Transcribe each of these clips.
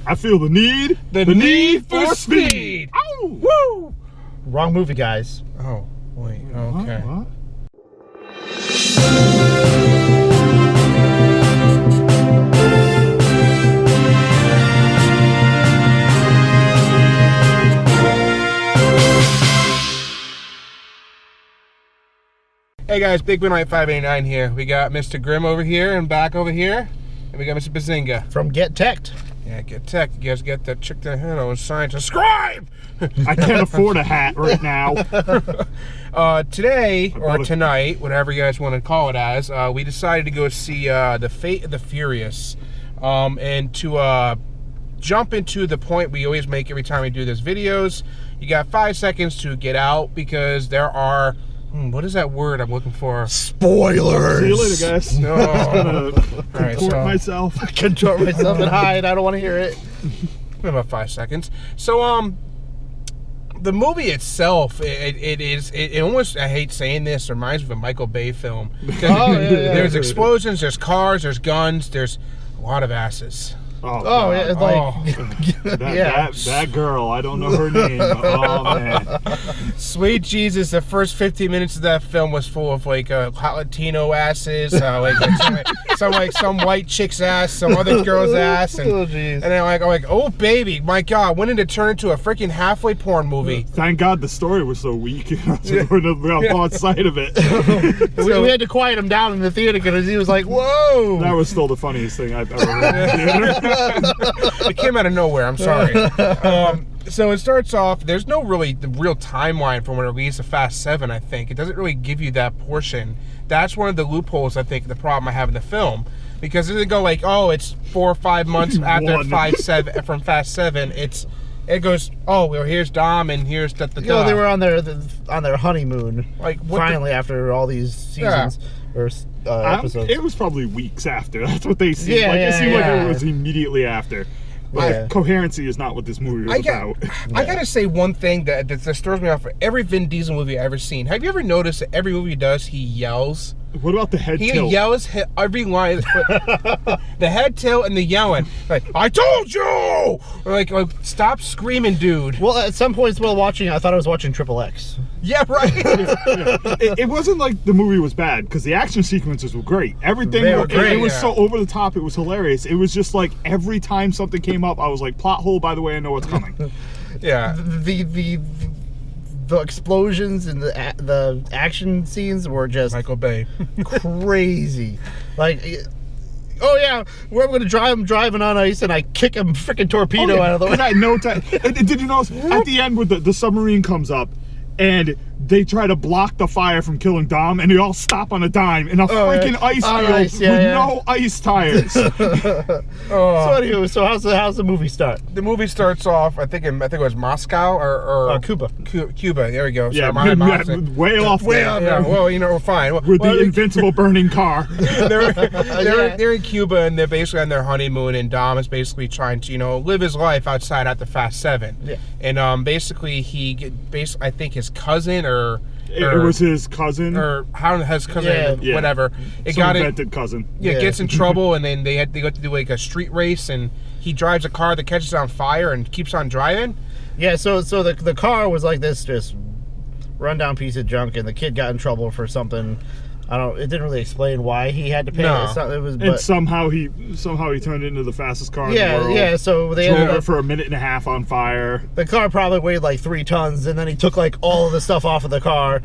I feel the need. The need for speed. Ow! Woo! Wrong movie, guys. Oh, wait. Okay. What? Hey guys, Big Midnight 589 here. We got Mr. Grimm over here and back over here. And we got Mr. Bazinga. From Get Teched. Yeah, Get Tech. You guys get that chick that head on sign to subscribe! I can't afford a hat right now. Today, or tonight, whatever you guys want to call it as, we decided to go see The Fate of the Furious. And to jump into the point we always make every time we do these videos, you got 5 seconds to get out because there are... what is that word I'm looking for? Spoilers! See you later, guys. No. Contort myself. Contort myself and hide. I don't want to hear it. About 5 seconds. So, the movie itself, it almost, I hate saying this, reminds me of a Michael Bay film. There's explosions, there's cars, there's guns, there's a lot of asses. Oh, yeah, it's like that girl, I don't know her name. Oh man, sweet Jesus! The first 15 minutes of that film was full of like hot Latino asses, some white chick's ass, some other girl's ass, and then I'm like, oh baby, my God, when did it turn into a freaking halfway porn movie? Thank God the story was so weak. I wouldn't have lost sight of it. we had to quiet him down in the theater because he was like, whoa! That was still the funniest thing I've ever heard in the theater. It came out of nowhere, I'm sorry. So it starts off, there's no real timeline from when it released to Fast 7, I think. It doesn't really give you that portion. That's one of the loopholes, I think, the problem I have in the film. Because it doesn't go like, oh, it's 4 or 5 months after from Fast 7. It goes, oh, well, here's Dom and here's da. You know, they were on their honeymoon. Like finally after all these seasons or episodes. It was probably weeks after. That's what they seem like. It seemed like it was immediately after. But coherency is not what this movie was about. I gotta say one thing that throws me off for every Vin Diesel movie I've ever seen. Have you ever noticed that every movie he does, he yells? What about the head tilt? He yells every line. The head tilt and the yelling. Like, I told you! Or like, stop screaming, dude. Well, at some points while watching, I thought I was watching Triple X. Yeah, right. It wasn't like the movie was bad, because the action sequences were great. Everything was great. It was so over the top, it was hilarious. It was just like every time something came up, I was like, plot hole, by the way, I know what's coming. Yeah. The explosions and the action scenes were just Michael Bay. Crazy. Like, oh yeah, we're going to drive him driving on ice, and I kick a freaking torpedo out of the way. I know. Did you notice at the end when the submarine comes up and they try to block the fire from killing Dom, and they all stop on a dime in a freaking ice field with no ice tires. So anyway, so how's the movie start? The movie starts off, I think it was Moscow or Cuba. Cuba. There we go. Yeah, way off. Yeah, well, you know, we're fine. With the invincible burning car. They're in Cuba, and they're basically on their honeymoon, and Dom is basically trying to, you know, live his life outside at the Fast 7. Yeah. And basically I think his cousin or it was his cousin, or how his cousin, whatever. It got invented cousin. Yeah, gets in trouble, and then they got to do like a street race, and he drives a car that catches on fire and keeps on driving. Yeah, so the car was like this just rundown piece of junk, and the kid got in trouble for something. It didn't really explain why he had to pay. And somehow he turned it into the fastest car in the world. Yeah, so they drove it for a minute and a half on fire. The car probably weighed like 3 tons, and then he took like all of the stuff off of the car,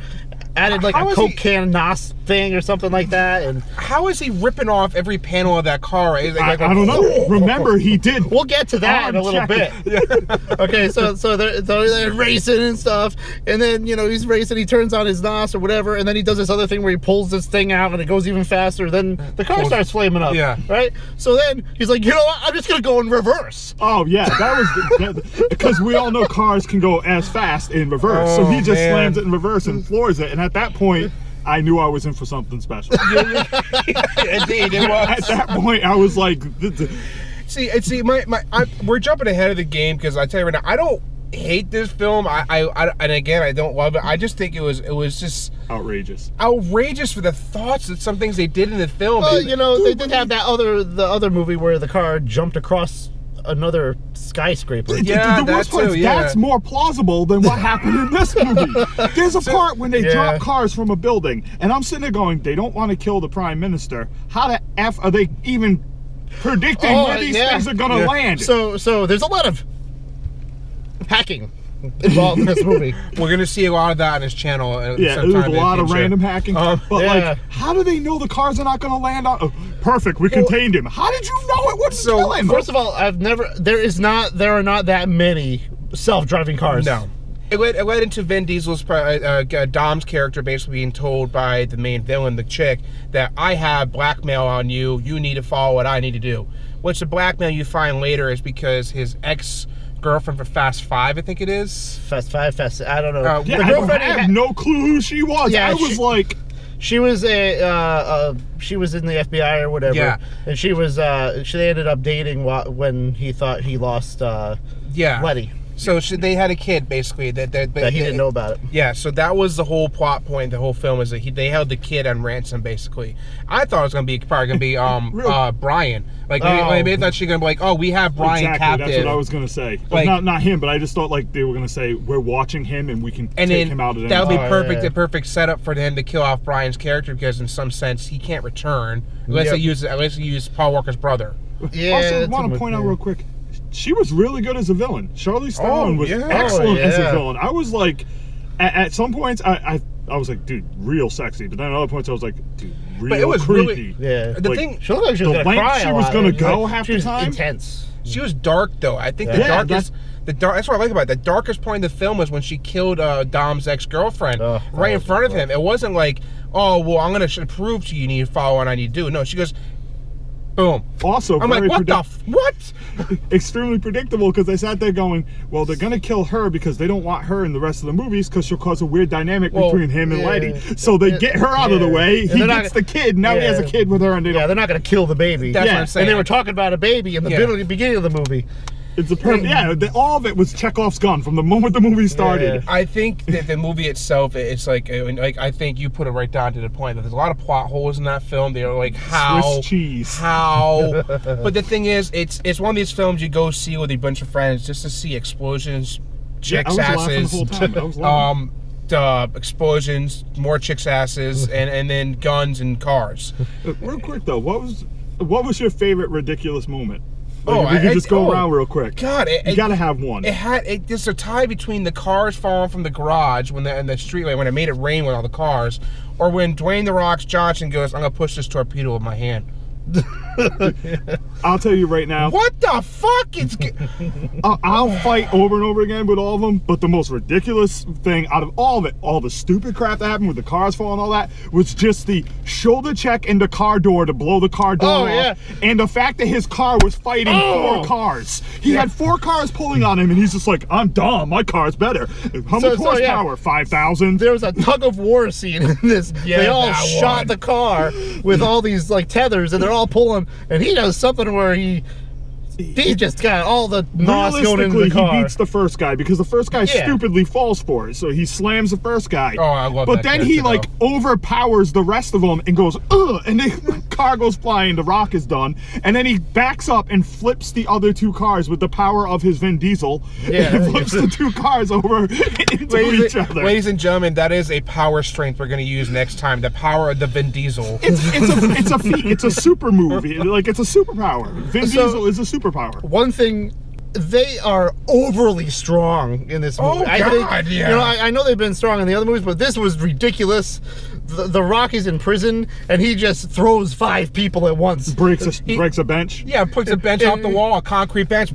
added like a Coke can NOS thing or something like that. And how is he ripping off every panel of that car? I don't know. Remember, he did. We'll get to that in a little bit. Okay, so they're racing and stuff, and then, you know, he's racing, he turns on his NOS or whatever, and then he does this other thing where he pulls this thing out and it goes even faster. Then the car starts flaming up. Yeah. Right. So then he's like, you know what? I'm just gonna go in reverse. Oh yeah, that was because we all know cars can go as fast in reverse. So he just slams it in reverse and floors it. And at that point, I knew I was in for something special. Indeed, it was. At that point, I was like, see, we're jumping ahead of the game, because I tell you right now, I don't hate this film. And again, I don't love it. I just think it was just outrageous for the thoughts that some things they did in the film. Well, you know, they did have the other movie where the car jumped across another skyscraper. Yeah, the worst that part too, is yeah. that's more plausible than what happened in this movie. There's a part when they drop cars from a building, and I'm sitting there going, they don't want to kill the prime minister. How the F are they even predicting where these things are going to land? So there's a lot of hacking involved in this movie. We're going to see a lot of that on his channel. Yeah, there's a lot of random hacking. But like, how do they know the cars are not going to land on? Oh, perfect, we contained him. How did you know it wouldn't kill him? First of all, there are not that many self-driving cars. No. It led into Vin Diesel's Dom's character basically being told by the main villain, the chick, that I have blackmail on you. You need to follow what I need to do. Which the blackmail you find later is because his ex-girlfriend for Fast 5, I think it is. Fast 5, Fast. I don't know. Yeah, I have no clue who she was. Yeah, I was like. She was she was in the FBI or whatever. Yeah. And she ended up dating when he thought he lost Letty. So they had a kid, basically. That he didn't know about it. Yeah, so that was the whole plot point, the whole film, is that they held the kid on ransom, basically. I thought it was probably going to be Brian. Like, maybe I thought she was going to be like, oh, we have Brian captive. That's what I was going to say. Like, not him, but I just thought like they were going to say, we're watching him and we can take him out at any time. That would be perfect, the perfect setup for him to kill off Brian's character, because in some sense he can't return unless they use Paul Walker's brother. Yeah. Also, I want to point out real quick, she was really good as a villain. Charlize Theron was excellent as a villain. I was like, at some points, I was like, dude, real sexy. But then at other points, I was like, dude, real creepy. The thing, she looked like she was gonna cry. She was gonna go half the time. Intense. She was dark though. I think that's what I like about it. The darkest point of the film was when she killed Dom's ex-girlfriend right in front of him. It wasn't like, oh, well, I'm gonna prove to you need to follow what I need to do. No, she goes, boom. Also, I'm like, what? Extremely predictable, because I sat there going, well, they're going to kill her because they don't want her in the rest of the movies because she'll cause a weird dynamic between him and Letty. So they get her out of the way. He gets the kid. Now he has a kid with her. And they're not going to kill the baby. That's what I'm saying. And they were talking about a baby in the beginning of the movie. It's a perfect, all of it was Chekhov's gun from the moment the movie started. Yeah. I think that the movie itself, it's like I think you put it right down to the point that there's a lot of plot holes in that film. They're like, how, Swiss cheese, how. But the thing is, it's one of these films you go see with a bunch of friends just to see explosions, chicks' asses, explosions, more chicks' asses, and then guns and cars. Real quick though, what was your favorite ridiculous moment? Like, we can just go around real quick. God, you gotta have one. There's a tie between the cars falling from the garage when the streetlight, when it made it rain with all the cars, or when Dwayne "The Rock" Johnson goes, "I'm gonna push this torpedo with my hand." I'll tell you right now. What the fuck? I'll fight over and over again with all of them, but the most ridiculous thing out of all of it, all the stupid crap that happened with the cars falling and all that, was just the shoulder check in the car door to blow the car door off, and the fact that his car was fighting 4 cars. He had 4 cars pulling on him, and he's just like, I'm dumb, my car's better. How much horsepower? 5,000? There was a tug of war scene in this. They all shot the car with all these like tethers, and they're all pulling, and he does something where he just got all the nos going into the car. He beats the first guy because the first guy stupidly falls for it, so he slams the first guy. Oh, I love but then he like overpowers the rest of them and goes, ugh, and the car goes flying. The Rock is done, and then he backs up and flips the other 2 cars with the power of his Vin Diesel. And flips the 2 cars over into each other. Ladies and gentlemen, that is a power strength we're going to use next time. The power of the Vin Diesel. It's a feat. It's a super movie. Like, it's a superpower. Vin Diesel is a superpower. One thing, they are overly strong in this movie. I know they've been strong in the other movies, but this was ridiculous. The Rock is in prison, and he just throws 5 people at once. Breaks a bench. Yeah, puts a bench off the wall, a concrete bench.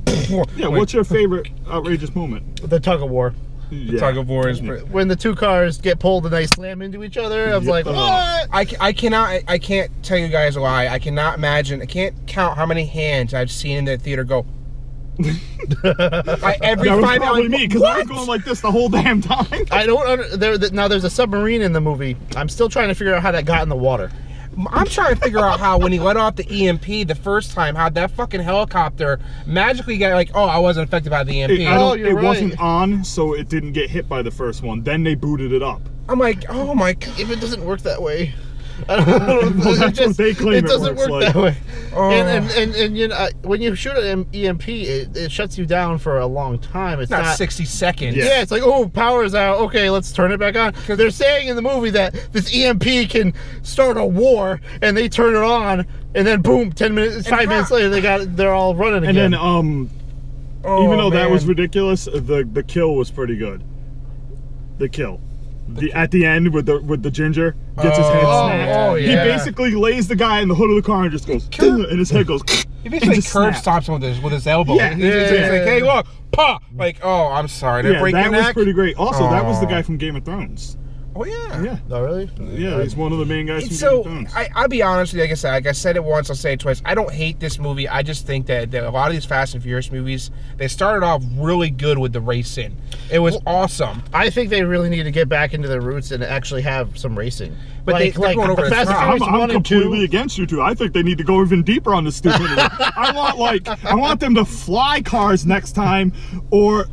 Yeah, what's your favorite outrageous moment? The tug of war. The tug of war is when the 2 cars get pulled and they slam into each other. I was like, what? I can't tell you guys a lie. I cannot imagine. I can't count how many hands I've seen in the theater go. Every that was 5 probably me, because I was going like this the whole damn time. I don't. Now there's a submarine in the movie. I'm still trying to figure out how that got in the water. I'm trying to figure out how, when he let off the EMP the first time, how that fucking helicopter magically got like, oh, I wasn't affected by the EMP. It wasn't on, so it didn't get hit by the first one. Then they booted it up. I'm like, oh my God. If it doesn't work that way. That's what they claim it doesn't work like. that way. Oh. And you know, when you shoot an EMP, it shuts you down for a long time. It's not 60 seconds. Yeah, it's like, oh, power's out. Okay, let's turn it back on. Because they're saying in the movie that this EMP can start a war, and they turn it on, and then boom, 5 minutes later, they're all running again. And then even though that was ridiculous, the kill was pretty good. The kill. At the end with the ginger gets his head snapped. Oh, yeah. He basically lays the guy in the hood of the car and just goes, and his head goes. He basically curb stops him with his elbow. Yeah. He's like, hey, look, pa! Like, oh, I'm sorry. Did I break your neck? That was pretty great. Also, that was the guy from Game of Thrones. Oh yeah. Yeah. Oh really? Yeah, he's one of the main guys from So Game of Thrones. I'll be honest with you. Like I said it once, I'll say it twice. I don't hate this movie. I just think that a lot of these Fast and Furious movies, they started off really good with the racing. It was awesome. I think they really need to get back into their roots and actually have some racing. But they're going over the Fast and top. Furious I'm 1 and 2. completely against you two. I think they need to go even deeper on this stupidity. I want them to fly cars next time, or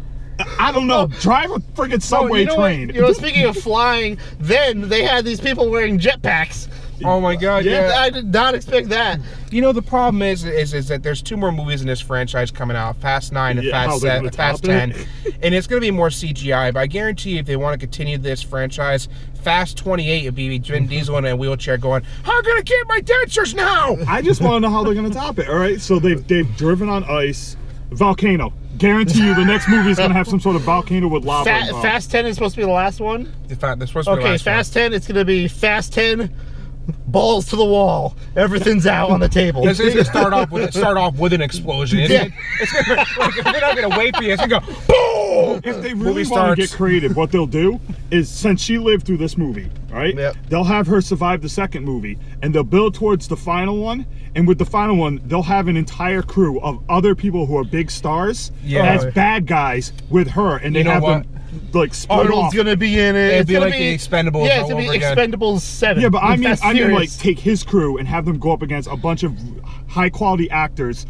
I don't know, drive a friggin' subway train. You know, speaking of flying, then they had these people wearing jetpacks. Oh my God! Yeah, I did not expect that. You know, the problem is that there's 2 more movies in this franchise coming out: Fast 9 and Fast 10, and it's going to be more CGI. But I guarantee you, if they want to continue this franchise, Fast 28 would be Vin Diesel in a wheelchair going, "I'm going to get my dentures now." I just want to know how they're going to top it. All right, so they've driven on ice, volcano. Guarantee you, the next movie is going to have some sort of volcano with lava. Fast 10 is supposed to be the last one. They're supposed to be the last Fast 10. It's going to be Fast 10. Balls to the wall. Everything's out on the table. It's going to start off with an explosion. Yeah. They're not going to wait for you. It's going to go boom. If they really want to get creative, what they'll do is, since she lived through this movie, right? Yep. They'll have her survive the second movie, and they'll build towards the final one. And with the final one, they'll have an entire crew of other people who are big stars as bad guys with her, and they have them like split Arnold's off. gonna be in it. It'd be like the Expendables. Yeah, it's gonna be Expendables 7. Yeah, but I mean, like, take his crew and have them go up against a bunch of high quality actors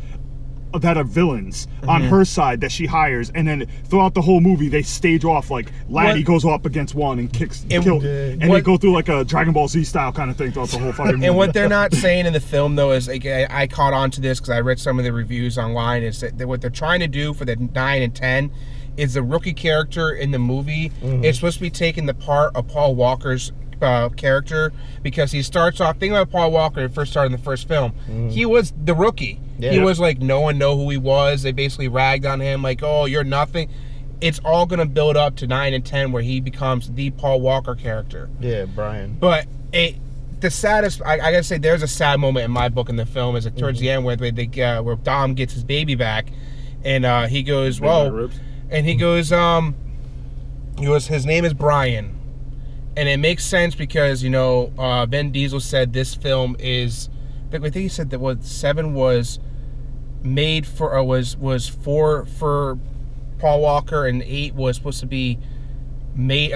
that are villains on her side that she hires, and then throughout the whole movie they stage off like Laddie goes up against one and kicks and they go through like a Dragon Ball Z style kind of thing throughout the whole fucking movie. And what they're not saying in the film though is, like, I caught on to this because I read some of the reviews online, is that what they're trying to do for the 9 and 10 is the rookie character in the movie is supposed to be taking the part of Paul Walker's character, because he starts off, think about Paul Walker when he first started in the first film, he was the rookie. He was like, no one know who he was. They basically ragged on him like, oh, you're nothing. It's all going to build up to 9 and 10 where he becomes the Paul Walker character. Yeah, Brian. But the saddest, I gotta say, there's a sad moment in my book in the film, is towards the end where where Dom gets his baby back, and he goes, and he goes, his name is Brian. And it makes sense because, you know, Vin Diesel said this film is, I think he said that what 7 was made for, was for Paul Walker, and 8 was supposed to be made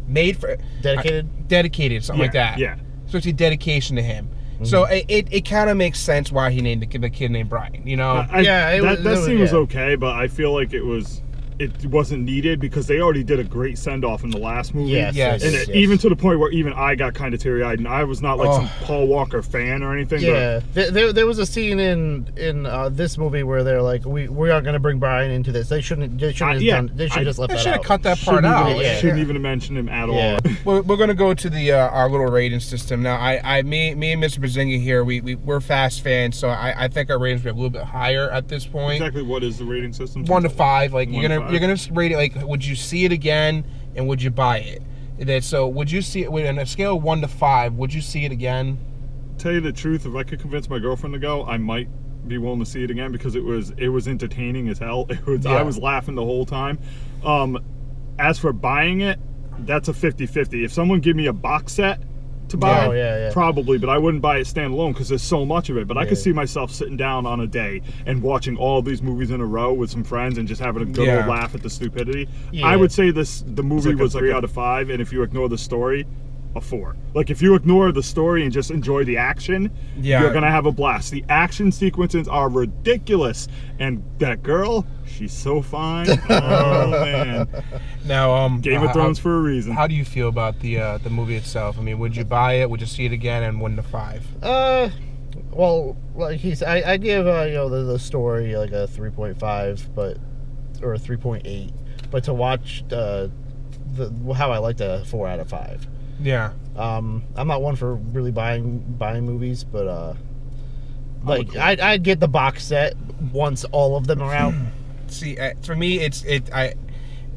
made for dedicated, something like that. Yeah. Supposed to be dedication to him. So it kind of makes sense why he named the kid named Brian. You know. That scene was okay, but I feel like it wasn't needed because they already did a great send-off in the last movie. Yes. Even to the point where even I got kind of teary-eyed, and I was not like some Paul Walker fan or anything. Yeah, there was a scene in this movie where they're like, we aren't going to bring Brian into this. They shouldn't have just left that out. They should have cut that part out. Shouldn't even have mentioned him at all. We're going to go to the our little rating system now. Me and Mr. Bazinga here, we're Fast fans, so I think our ratings will be a little bit higher at this point. Exactly. What is the rating system? 1 to 5. Like you're gonna rate it like, would you see it again and would you buy it? So would you see it on a scale of 1 to 5? Would you see it again? Tell you the truth, if I could convince my girlfriend to go, I might be willing to see it again because it was entertaining as hell. I was laughing the whole time. As for buying it, that's a 50-50. If someone give me a box set to buy, probably, but I wouldn't buy it standalone because there's so much of it. But I could see myself sitting down on a day and watching all these movies in a row with some friends and just having a good old laugh at the stupidity. I would say the movie was 3 out of 5, and if you ignore the story, a 4. Like, if you ignore the story and just enjoy the action, you're gonna have a blast. The action sequences are ridiculous, and that girl, she's so fine. Oh man. Now, Game of Thrones for a reason. How do you feel about the movie itself? I mean, would you buy it? Would you see it again? And 1 to 5? Well, like I give the story like a 3.5, or a 3.8, but to watch how I liked a 4 out of 5. Yeah. I'm not one for really buying movies, but I'd get the box set once all of them are out. See, for me,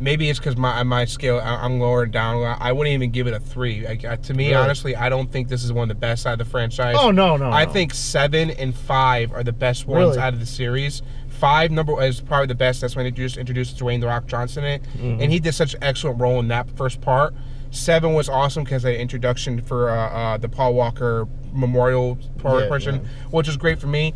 maybe it's because my scale, I'm lower down. I wouldn't even give it a 3. To me, honestly, I don't think this is one of the best out of the franchise. Oh no! I think 7 and 5 are the best ones out of the series. 5 is probably the best. That's when they just introduced Dwayne "The Rock" Johnson in it, and he did such an excellent role in that first part. 7 was awesome because of the introduction for the Paul Walker memorial portion, which is great for me.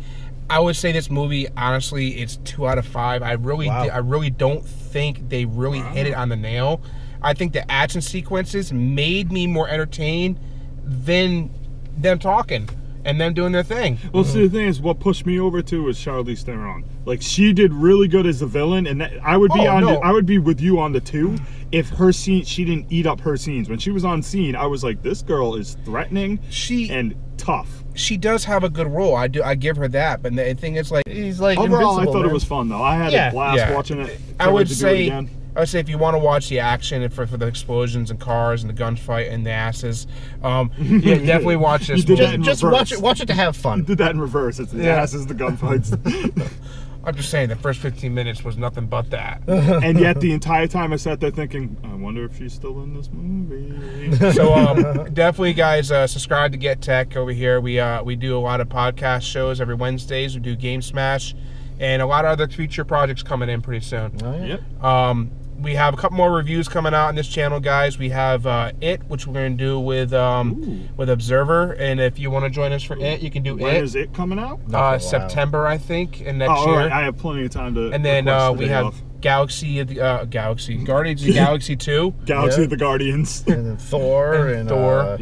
I would say this movie, honestly, it's 2 out of 5. I really don't think they really hit it on the nail. I think the action sequences made me more entertained than them talking and them doing their thing. Well, see, the thing is, what pushed me over to was Charlize Theron. Like, she did really good as the villain, and I would be I would be with you on the 2 if her scene, she didn't eat up her scenes. When she was on scene, I was like, this girl is threatening and tough. She does have a good role. I give her that. But the thing is, like, he's like overall, I thought it was fun though. I had a blast watching it. I would say if you want to watch the action for the explosions and cars and the gunfight and the asses, definitely watch this movie. Just watch it to have fun. You did that in reverse. It's the asses, the gunfights. I'm just saying, the first 15 minutes was nothing but that. And yet, the entire time I sat there thinking, I wonder if she's still in this movie. So, definitely, guys, subscribe to Get Tech over here. We do a lot of podcast shows every Wednesdays. We do Game Smash, and a lot of other future projects coming in pretty soon. Oh, yeah. Yep. We have a couple more reviews coming out on this channel, guys. We have It, which we're going to do with Observer, and if you want to join us for It, you can do When is It coming out? September, I think, and next year. year. Right. I have plenty of time to. And then we have Guardians of the Galaxy 2. Galaxy of the Guardians. And then Thor and Thor.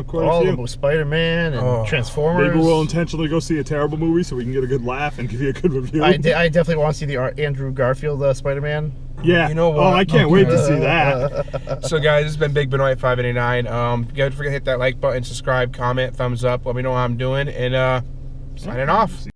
Quite all a few. of Spider-Man and Transformers. Maybe we'll intentionally go see a terrible movie so we can get a good laugh and give you a good review. I definitely want to see the Andrew Garfield Spider-Man. Yeah. You know what? Oh, I can't wait to see that. So, guys, this has been Big Benoit 589. Don't forget to hit that like button, subscribe, comment, thumbs up. Let me know how I'm doing, and signing off.